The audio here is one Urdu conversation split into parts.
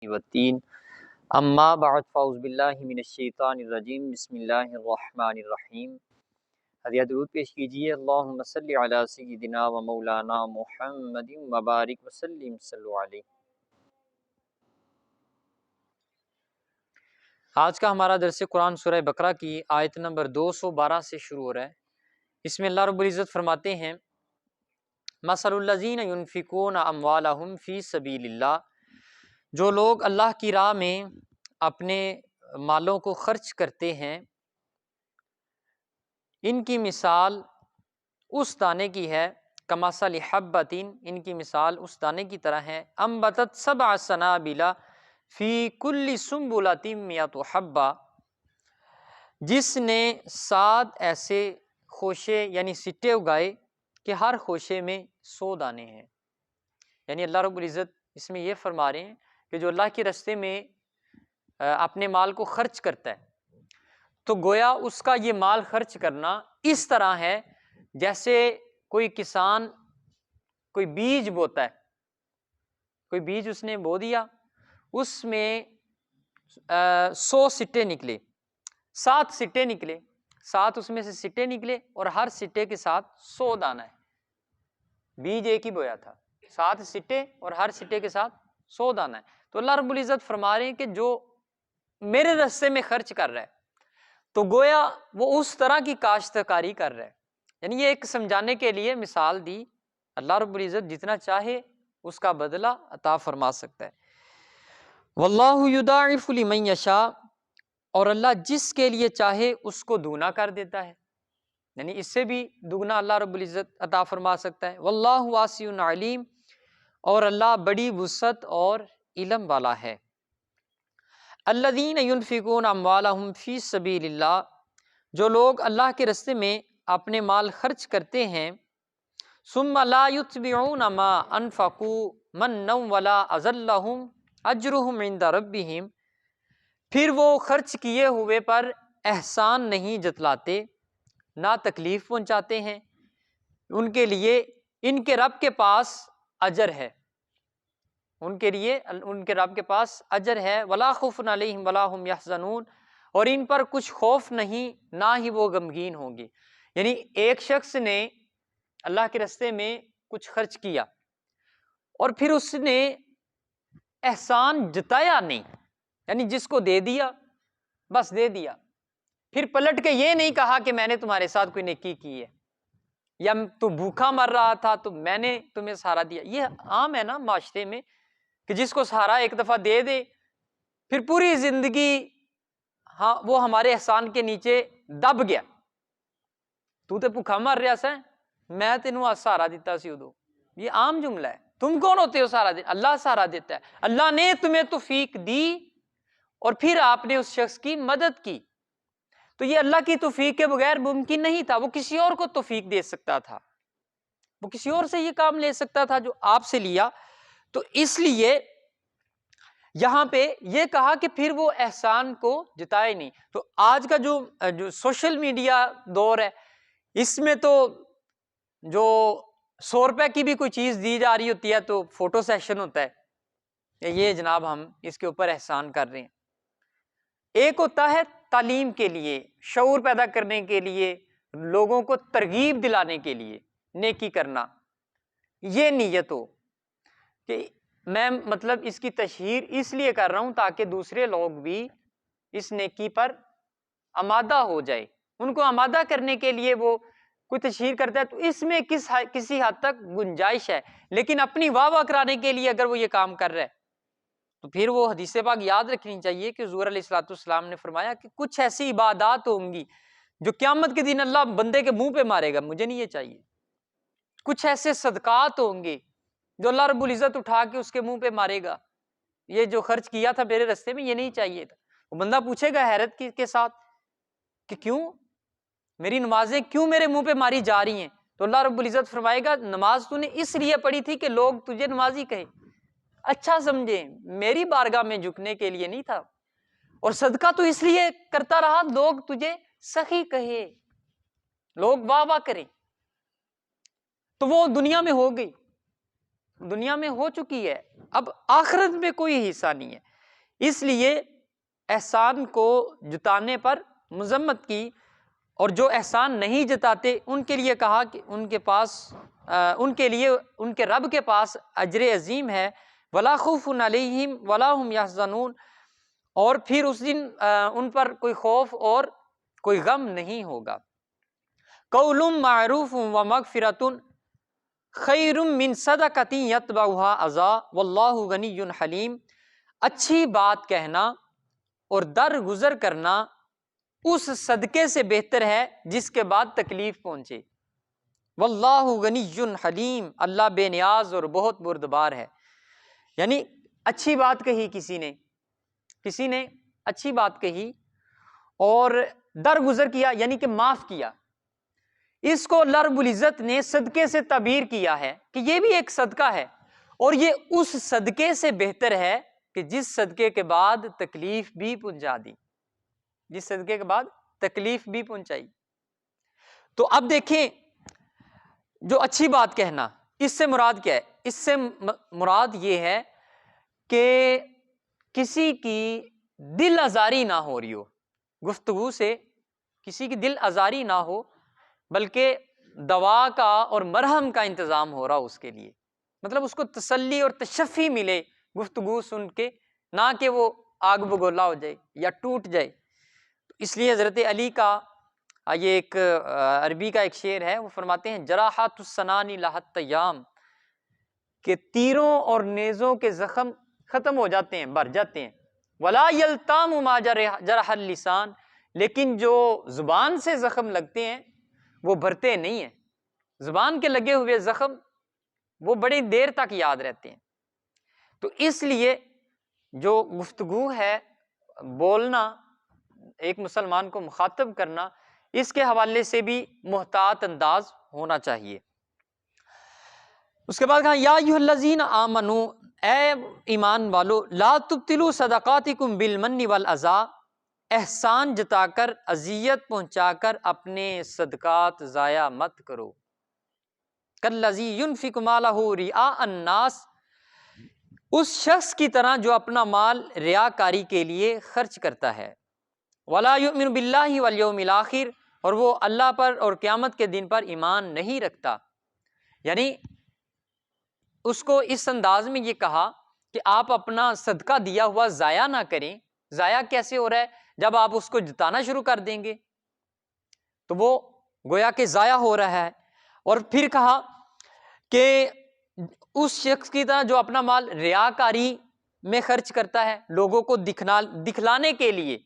والتین اما بعد فاعوذ باللہ من الشیطان الرجیم بسم اللہ الرحمن الرحیم۔ حضرت درود پیش کیجیے۔ اللہم صلی علی سیدنا و مولانا محمد مبارک وسلم صلو علیہ۔ آج کا ہمارا درس قرآن سورہ بقرہ کی آیت نمبر 212 سے شروع ہو رہا ہے۔ اس میں اللہ رب العزت فرماتے ہیں مثل الذین ینفقون اموالہم فی سبیل اللہ، جو لوگ اللہ کی راہ میں اپنے مالوں کو خرچ کرتے ہیں، ان کی مثال اس دانے کی ہے کمثل حبۃ، ان کی مثال اس دانے کی طرح ہے انبتت سبع سنابل فی کل سنبلۃ مئۃ حبہ، جس نے 7 ایسے خوشے یعنی سٹے اگائے کہ ہر خوشے میں 100 دانے ہیں۔ یعنی اللہ رب العزت اس میں یہ فرما رہے ہیں کہ جو اللہ کے راستے میں اپنے مال کو خرچ کرتا ہے، تو گویا اس کا یہ مال خرچ کرنا اس طرح ہے جیسے کوئی کسان کوئی بیج بوتا ہے، کوئی بیج اس نے بو دیا، اس میں 100 سٹے نکلے، 7 سٹے نکلے، 7 اس میں سے سٹے نکلے اور ہر سٹے کے ساتھ 100 دانہ ہے۔ بیج ایک ہی بویا تھا، 7 سٹے اور ہر سٹے کے ساتھ 100 دانہ ہے۔ تو اللہ رب العزت فرما رہے ہیں کہ جو میرے راستے میں خرچ کر رہا ہے تو گویا وہ اس طرح کی کاشتکاری کر رہا ہے۔ یعنی یہ ایک سمجھانے کے لیے مثال دی، اللہ رب العزت جتنا چاہے اس کا بدلہ عطا فرما سکتا ہے۔ واللہ یضاعف لمن یشاء، اور اللہ جس کے لیے چاہے اس کو دوگنا کر دیتا ہے، یعنی اس سے بھی دگنا اللہ رب العزت عطا فرما سکتا ہے۔ واللہ واسع علیم، اور اللہ بڑی وسعت اور علم والا ہے۔ الذین ینفقون اموالہم فی سبیل اللہ، جو لوگ اللہ کے راستے میں اپنے مال خرچ کرتے ہیں، ثم لا یتبعون ما انفقوا منا ولا اذی لہم اجرہم عند ربہم، پھر وہ خرچ کیے ہوئے پر احسان نہیں جتلاتے، نہ تکلیف پہنچاتے ہیں، ان کے لیے ان کے رب کے پاس اجر ہے، ان کے لیے ان کے رب کے پاس اجر ہے۔ ولا خوف علیہم ولا هم یحزنون، اور ان پر کچھ خوف نہیں، نہ ہی وہ غمگین ہوں گے۔ یعنی ایک شخص نے اللہ کے راستے میں کچھ خرچ کیا اور پھر اس نے احسان جتایا نہیں، یعنی جس کو دے دیا بس دے دیا، پھر پلٹ کے یہ نہیں کہا کہ میں نے تمہارے ساتھ کوئی نیکی کی ہے، یا تو بھوکا مر رہا تھا تو میں نے تمہیں سہارا دیا۔ یہ عام ہے نا معاشرے میں کہ جس کو سہارا ایک دفعہ دے دے پھر پوری زندگی ہاں وہ ہمارے احسان کے نیچے دب گیا، تو تے بھوکا مر رہا سا، میں تینوں سہارا دیتا سی ادو۔ یہ عام جملہ ہے۔ تم کون ہوتے ہو سہارا دے؟ اللہ سہارا دیتا ہے۔ اللہ نے تمہیں توفیق دی اور پھر آپ نے اس شخص کی مدد کی، تو یہ اللہ کی توفیق کے بغیر ممکن نہیں تھا۔ وہ کسی اور کو توفیق دے سکتا تھا، وہ کسی اور سے یہ کام لے سکتا تھا جو آپ سے لیا۔ تو اس لیے یہاں پہ یہ کہا کہ پھر وہ احسان کو جتائے نہیں۔ تو آج کا جو سوشل میڈیا دور ہے، اس میں تو جو 100 روپے کی بھی کوئی چیز دی جا رہی ہوتی ہے تو فوٹو سیشن ہوتا ہے، یہ جناب ہم اس کے اوپر احسان کر رہے ہیں۔ ایک ہوتا ہے تعلیم کے لیے، شعور پیدا کرنے کے لیے، لوگوں کو ترغیب دلانے کے لیے نیکی کرنا، یہ نیت ہو کہ میں مطلب اس کی تشہیر اس لیے کر رہا ہوں تاکہ دوسرے لوگ بھی اس نیکی پر آمادہ ہو جائے، ان کو آمادہ کرنے کے لیے وہ کوئی تشہیر کرتا ہے، تو اس میں کسی حد تک گنجائش ہے۔ لیکن اپنی واہ واہ کرانے کے لیے اگر وہ یہ کام کر رہا ہے تو پھر وہ حدیث پاک یاد رکھنی چاہیے کہ حضور علیہ الصلوۃ والسلام نے فرمایا کہ کچھ ایسی عبادات ہوں گی جو قیامت کے دن اللہ بندے کے منہ پہ مارے گا، مجھے نہیں یہ چاہیے۔ کچھ ایسے صدقات ہوں گے جو اللہ رب العزت اٹھا کے اس کے منہ پہ مارے گا، یہ جو خرچ کیا تھا میرے راستے میں یہ نہیں چاہیے تھا۔ وہ بندہ پوچھے گا حیرت کے ساتھ کہ کیوں میری نمازیں کیوں میرے منہ پہ ماری جا رہی ہیں؟ تو اللہ رب العزت فرمائے گا نماز تو نے اس لیے پڑھی تھی کہ لوگ تجھے نمازی کہیں، اچھا سمجھے، میری بارگاہ میں جھکنے کے لیے نہیں تھا۔ اور صدقہ تو اس لیے کرتا رہا لوگ تجھے سخی کہے، لوگ واہ واہ کریں۔ تو وہ دنیا میں ہو گئی، دنیا میں ہو چکی ہے، اب آخرت میں کوئی حصہ نہیں ہے۔ اس لیے احسان کو جتانے پر مذمت کی، اور جو احسان نہیں جتاتے ان کے لیے کہا کہ ان کے پاس ان کے لیے ان کے رب کے پاس اجر عظیم ہے، ولا خوف علیہم ولا هم یحزنون، اور پھر اس دن ان پر کوئی خوف اور کوئی غم نہیں ہوگا۔ قول معروف ومغفرۃ خیر من صدقۃ یتبعها اذی واللہ غنی حلیم، اچھی بات کہنا اور درگزر کرنا اس صدقے سے بہتر ہے جس کے بعد تکلیف پہنچے۔ واللہ غنی حلیم، اللہ بے نیاز اور بہت بردبار ہے۔ یعنی اچھی بات کہی کسی نے اچھی بات کہی اور درگزر کیا، یعنی کہ معاف کیا، اس کو اللہ رب العزت نے صدقے سے تعبیر کیا ہے کہ یہ بھی ایک صدقہ ہے، اور یہ اس صدقے سے بہتر ہے کہ جس صدقے کے بعد تکلیف بھی پہنچا دی، جس صدقے کے بعد تکلیف بھی پہنچائی۔ تو اب دیکھیں، جو اچھی بات کہنا، اس سے مراد کیا ہے؟ اس سے مراد یہ ہے کہ کسی کی دل آزاری نہ ہو رہی ہو، گفتگو سے کسی کی دل آزاری نہ ہو، بلکہ دوا کا اور مرہم کا انتظام ہو رہا ہو اس کے لیے، مطلب اس کو تسلی اور تشفی ملے گفتگو سن کے، نہ کہ وہ آگ بگولا ہو جائے یا ٹوٹ جائے۔ اس لیے حضرت علی کا یہ ایک عربی کا ایک شعر ہے، وہ فرماتے ہیں جراحات السنان لہت تیام، کہ تیروں اور نیزوں کے زخم ختم ہو جاتے ہیں، بھر جاتے ہیں، ولا یلتام ما جرح اللسان، لیکن جو زبان سے زخم لگتے ہیں وہ بھرتے نہیں ہیں، زبان کے لگے ہوئے زخم وہ بڑی دیر تک یاد رہتے ہیں۔ تو اس لیے جو گفتگو ہے، بولنا، ایک مسلمان کو مخاطب کرنا، اس کے حوالے سے بھی محتاط انداز ہونا چاہیے۔ اس کے بعد کہا یا ایھا الذین آمنو، اے ایمان والو، لا تبطلوا صدقاتکم بالمن والاذی، احسان جتا کر، اذیت پہنچا کر اپنے صدقات ضائع مت کرو۔ کالذی ینفق مالہ رئاء الناس، اس شخص کی طرح جو اپنا مال ریاکاری کے لیے خرچ کرتا ہے، ولا یؤمن باللہ والیوم الاخر، اور وہ اللہ پر اور قیامت کے دن پر ایمان نہیں رکھتا۔ یعنی اس کو اس انداز میں یہ کہا کہ آپ اپنا صدقہ دیا ہوا ضائع نہ کریں۔ ضائع کیسے ہو رہا ہے؟ جب آپ اس کو جتانا شروع کر دیں گے تو وہ گویا کہ ضائع ہو رہا ہے۔ اور پھر کہا کہ اس شخص کی طرح جو اپنا مال ریاکاری میں خرچ کرتا ہے، لوگوں کو دکھلانے کے لیے،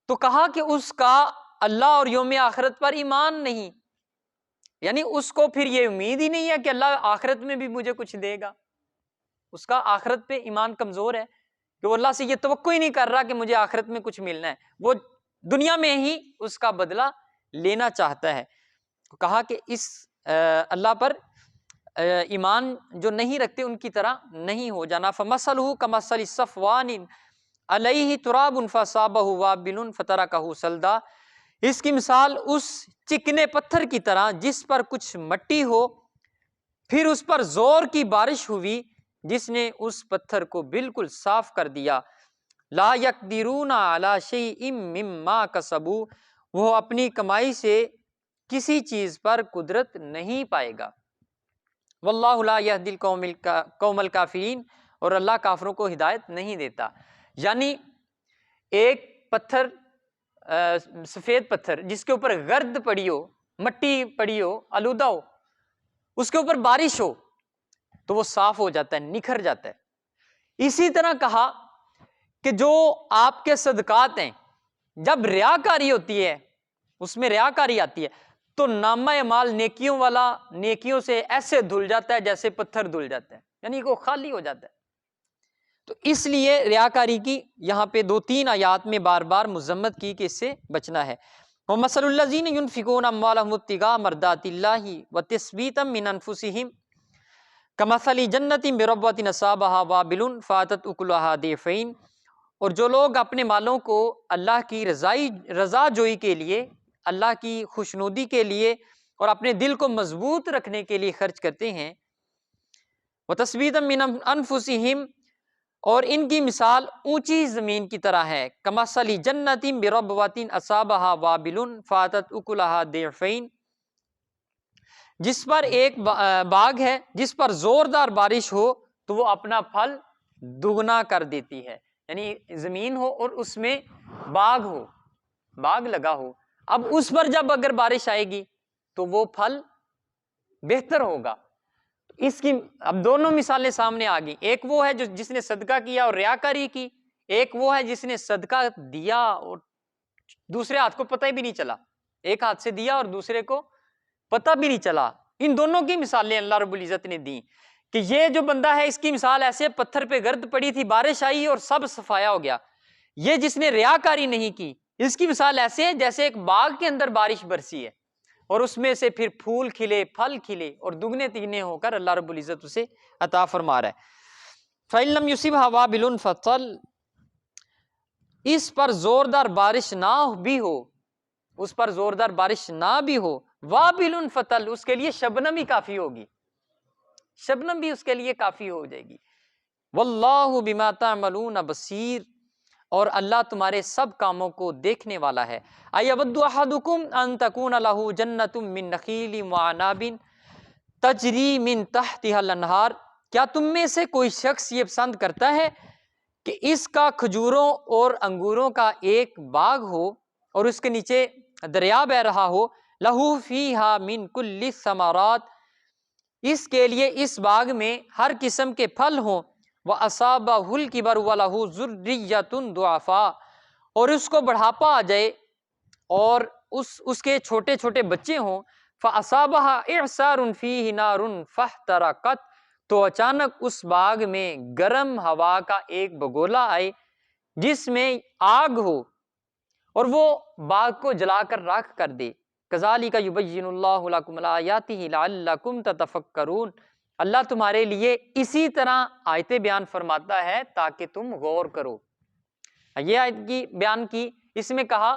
تو کہا کہ اس کا اللہ اور یوم آخرت پر ایمان نہیں، یعنی اس کو پھر یہ امید ہی نہیں ہے کہ اللہ آخرت میں بھی مجھے کچھ دے گا، اس کا آخرت پہ ایمان کمزور ہے کہ وہ اللہ سے یہ توقع ہی نہیں کر رہا کہ مجھے آخرت میں کچھ ملنا ہے، وہ دنیا میں ہی اس کا بدلہ لینا چاہتا ہے۔ کہا کہ اس اللہ پر ایمان جو نہیں رکھتے ان کی طرح نہیں ہو جانا۔ فَمَثَلُهُ كَمَثَلِ صَفْوَانٍ عَلَيْهِ تُرَابٌ فَأَصَابَهُ وَابِلٌ فَتَرَكَهُ صَلْدًا، اس کی مثال اس چکنے پتھر کی طرح جس پر کچھ مٹی ہو، پھر اس پر زور کی بارش ہوئی جس نے اس پتھر کو بالکل صاف کر دیا۔ لا يقدرون على شيء مما كسبوا، وہ اپنی کمائی سے کسی چیز پر قدرت نہیں پائے گا۔ واللہ لا يهدي القوم الکافرین، اور اللہ کافروں کو ہدایت نہیں دیتا۔ یعنی ایک پتھر، سفید پتھر جس کے اوپر گرد پڑی ہو، مٹی پڑی ہو، آلودہ ہو، اس کے اوپر بارش ہو تو وہ صاف ہو جاتا ہے، نکھر جاتا ہے۔ اسی طرح کہا کہ جو آپ کے صدقات ہیں، جب ریاکاری ہوتی ہے، اس میں ریاکاری آتی ہے تو نامہ اعمال نیکیوں والا نیکیوں سے ایسے دھل جاتا ہے جیسے پتھر دھل جاتا ہے، یعنی وہ خالی ہو جاتا ہے۔ تو اس لیے ریاکاری کی یہاں پہ 2-3 آیات میں بار بار مذمت کی کہ اس سے بچنا ہے۔ وَمَثَلُ الَّذِينَ يُنْفِقُونَ أَمْوَالَهُمُ ابْتِغَاءَ مَرْضَاتِ اللَّهِ وَتَثْبِيتًا مِنْ أَنفُسِهِمْ كَمَثَلِ جَنَّةٍ بِرَبْوَةٍ أَصَابَهَا وَابِلٌ فَآتَتْ أُكُلَهَا ضِعْفَيْنِ، اور جو لوگ اپنے مالوں کو اللہ کی رضا جوئی کے لیے، اللہ کی خوشنودی کے لیے اور اپنے دل کو مضبوط رکھنے کے لیے خرچ کرتے ہیں، وَتَثْبِيتًا مِنْ أَنفُسِهِمْ، اور ان کی مثال اونچی زمین کی طرح ہے، کمثل جنۃ بربوۃ اصابھا وابل فاتت اکلھا ضعفین، جس پر ایک باغ ہے جس پر زوردار بارش ہو تو وہ اپنا پھل دگنا کر دیتی ہے، یعنی زمین ہو اور اس میں باغ ہو، باغ لگا ہو، اب اس پر جب اگر بارش آئے گی تو وہ پھل بہتر ہوگا۔ اس کی اب دونوں مثالیں سامنے آ گئی، ایک وہ ہے جس نے صدقہ کیا اور ریاکاری کی، ایک وہ ہے جس نے صدقہ دیا اور دوسرے ہاتھ کو پتہ بھی نہیں چلا، ایک ہاتھ سے دیا اور دوسرے کو پتہ بھی نہیں چلا۔ ان دونوں کی مثالیں اللہ رب العزت نے دی کہ یہ جو بندہ ہے اس کی مثال ایسے پتھر پہ گرد پڑی تھی، بارش آئی اور سب صفایا ہو گیا۔ یہ جس نے ریاکاری نہیں کی اس کی مثال ایسے ہے جیسے ایک باغ کے اندر بارش برسی ہے اور اس میں سے پھر پھول کھلے، پھل کھلے اور دگنے تگنے ہو کر اللہ رب العزت اسے عطا فرما رہا ہے۔ فَإِن لَّمْ يُصِبْهَا وَابِلٌ فَطَلٌّ، اس پر زوردار بارش نہ بھی ہو، اس پر زوردار بارش نہ بھی ہو، وابل فتل، اس کے لیے شبنم ہی کافی ہوگی، شبنم بھی اس کے لیے کافی ہو جائے گی۔ واللہ بما تعملون بصیر، اور اللہ تمہارے سب کاموں کو دیکھنے والا ہے۔ ایود احدکم ان تکون لہ جنۃ من نخیل وعناب تجری من تحتها الانہار، کیا تم میں سے کوئی شخص یہ پسند کرتا ہے کہ اس کا کھجوروں اور انگوروں کا ایک باغ ہو اور اس کے نیچے دریا بہ رہا ہو، لہو فیہا من کل الثمرات، اس کے لیے اس باغ میں ہر قسم کے پھل ہوں، وَأَصَابَهُ الْكِبَرُ وَلَهُ ذُرِّيَّةٌ ضُعَفَاء، اور اس کو بڑھاپا آ جائے اور اس کے چھوٹے چھوٹے بچے ہوں، فَأَصَابَهَا إِعْصَارٌ فِيهِ نَارٌ فَاحْتَرَقَتْ، تو اچانک اس باغ میں گرم ہوا کا ایک بگولا آئے جس میں آگ ہو اور وہ باغ کو جلا کر راکھ کر دے۔ كَذَلِكَ يُبَيِّنُ اللَّهُ لَكُمْ آيَاتِهِ لَعَلَّكُمْ تَتَفَكَّرُونَ، اللہ تمہارے لیے اسی طرح آیتیں بیان فرماتا ہے تاکہ تم غور کرو۔ یہ آیت کی بیان کی، اس میں کہا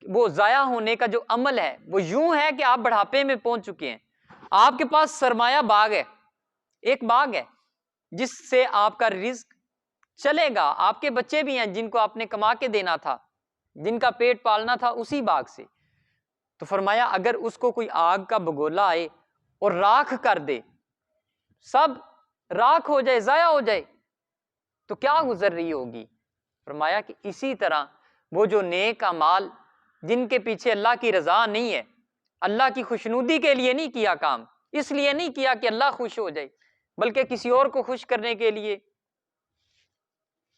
وہ ضائع ہونے کا جو عمل ہے وہ یوں ہے کہ آپ بڑھاپے میں پہنچ چکے ہیں، آپ کے پاس سرمایہ باغ ہے، ایک باغ ہے جس سے آپ کا رزق چلے گا، آپ کے بچے بھی ہیں جن کو آپ نے کما کے دینا تھا، جن کا پیٹ پالنا تھا اسی باغ سے، تو فرمایا اگر اس کو کوئی آگ کا بگولا آئے اور راکھ کر دے، سب راکھ ہو جائے، ضائع ہو جائے، تو کیا گزر رہی ہوگی؟ فرمایا کہ اسی طرح وہ جو نیک اعمال جن کے پیچھے اللہ کی رضا نہیں ہے، اللہ کی خوشنودی کے لیے نہیں کیا کام، اس لیے نہیں کیا کہ اللہ خوش ہو جائے، بلکہ کسی اور کو خوش کرنے کے لیے،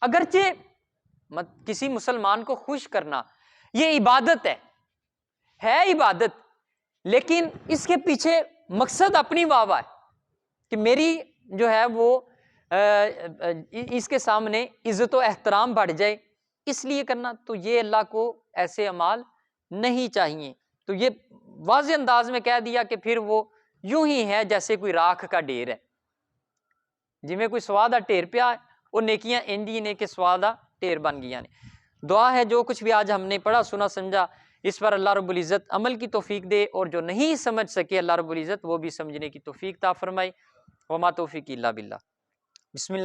اگرچہ کسی مسلمان کو خوش کرنا یہ عبادت ہے عبادت، لیکن اس کے پیچھے مقصد اپنی واہ واہ ہے کہ میری جو ہے وہ اس کے سامنے عزت و احترام بڑھ جائے، اس لیے کرنا، تو یہ اللہ کو ایسے اعمال نہیں چاہیے۔ تو یہ واضح انداز میں کہہ دیا کہ پھر وہ یوں ہی ہے جیسے کوئی راکھ کا ڈھیر ہے، جی میں کوئی سوادہ ڈھیر پیا ہے وہ نیکیاں انجی نے کہ سوادہ ڈھیر بن گیا نے۔ دعا ہے جو کچھ بھی آج ہم نے پڑھا سنا سمجھا اس پر اللہ رب العزت عمل کی توفیق دے، اور جو نہیں سمجھ سکے اللہ رب العزت وہ بھی سمجھنے کی توفیق عطا فرمائے۔ وما توفیق الا باللہ۔ بسم اللہ